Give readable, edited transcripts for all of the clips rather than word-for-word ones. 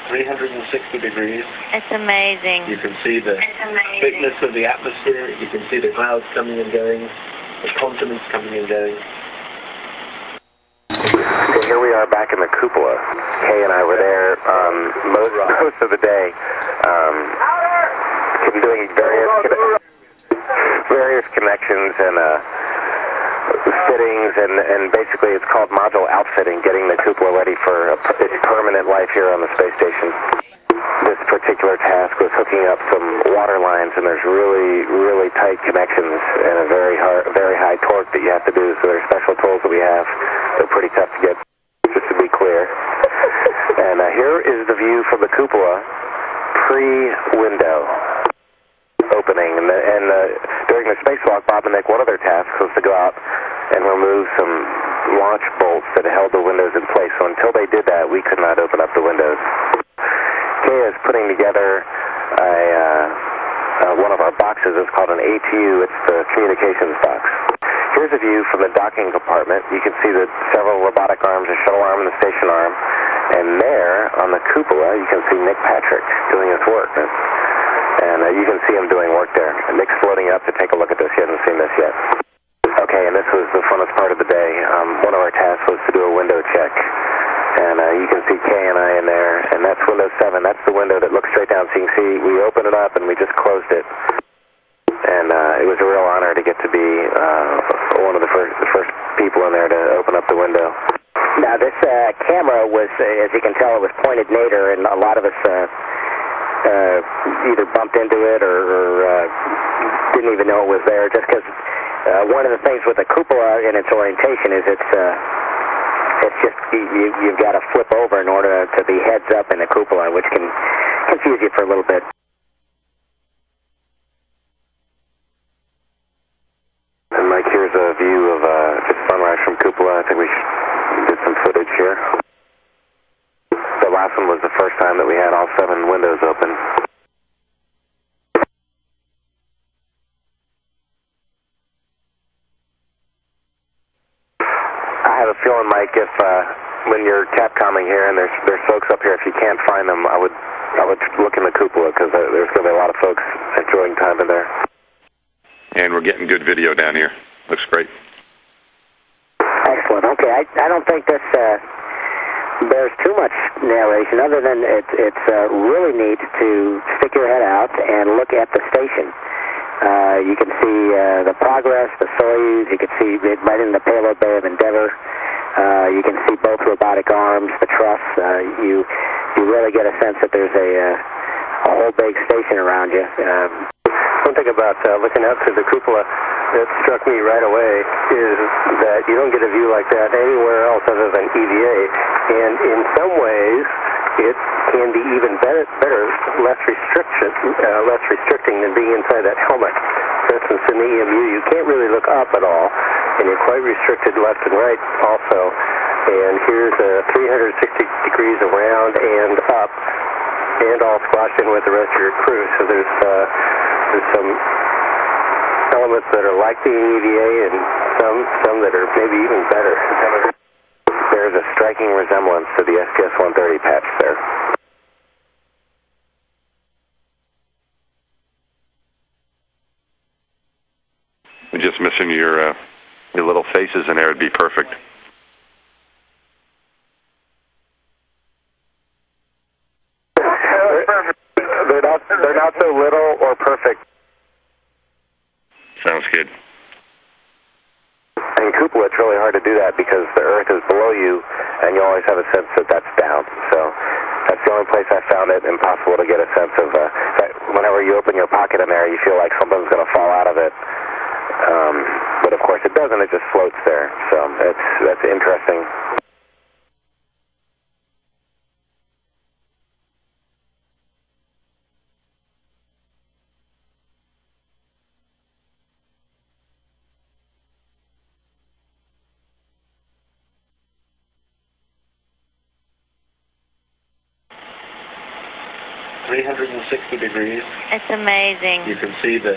360 degrees. It's amazing. You can see the thickness of the atmosphere. You can see the clouds coming and going, the continents coming and going. So here we are back in the cupola. Kay and I were there most of the day, doing various connections and fittings, and basically it's called module outfitting, getting the cupola ready for its permanent life here on the space station. This particular task was hooking up some water lines, and there's really tight connections and a very high torque that you have to do. So there's special tools that we have. They're pretty tough to get, just to be clear. And here is the view from the cupola pre-window opening. And during the spacewalk, Bob and Nick, one of their tasks was to go out and remove some launch bolts that held the windows in place. So until they did that, we could not open up the windows. Kay is putting together one of our boxes. It's called an ATU. It's the communications box. Here's a view from the docking compartment. You can see the several robotic arms, a shuttle arm and the station arm. And there, on the cupola, you can see Nick Patrick doing his work. And you can see him doing work there. And Nick's floating up to take a look at this. He hasn't seen this yet. Okay, and this was the funnest part of the day. One of our tasks was to do a window check. And you can see Kay and I in there. And that's window 7. That's the window that looks straight down. So you can see we opened it up and we just closed it. And it was a real honor to get to be one of the first people in there to open up the window. Now, this camera was, as you can tell, it was pointed nadir, and a lot of us either bumped into it or didn't even know it was there, just because one of the things with the cupola in its orientation is it's just you've got to flip over in order to be heads up in the cupola, which can confuse you for a little bit. And Mike, here's a view of just sunrise from cupola. I think we did some footage here. The last one was the first time that we had all 7 windows open. I have a feeling, Mike, if when you're Capcomming here and there's folks up here, if you can't find them, I would look in the cupola, because there's going to be a lot of folks enjoying time in there. And we're getting good video down here. Looks great. Excellent. Okay, I don't think this bears too much narration, other than it's really neat to stick your head out and look at the station. You can see the Progress, the Soyuz. You can see it right in the payload bay of Endeavour. You can see both robotic arms, the truss. You really get a sense that there's a whole big station around you. One thing about looking out through the cupola that struck me right away is that you don't get a view like that anywhere else other than EVA, and in some ways it can be even better, less restricting than being inside that helmet. For instance, in the EMU, you can't really look up at all, and you're quite restricted left and right also. And here's 360 degrees around and up, and all squashed in with the rest of your crew. So there's some elements that are like the EVA, and some that are maybe even better. There's a striking resemblance to the STS-130 patch there. We're just missing your little faces in there. It'd be perfect. They're not so little or perfect. Sounds good. In cupola, it's really hard to do that because the Earth is below you, and you always have a sense that that's down. So that's the only place I found it impossible to get a sense of. That whenever you open your pocket in there, you feel like something's going to fall out of it. But of course it doesn't. It just floats there. So that's interesting. degrees. It's amazing. You can see the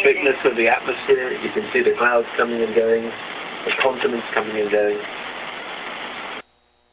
thickness of the atmosphere. You can see the clouds coming and going, the continents coming and going.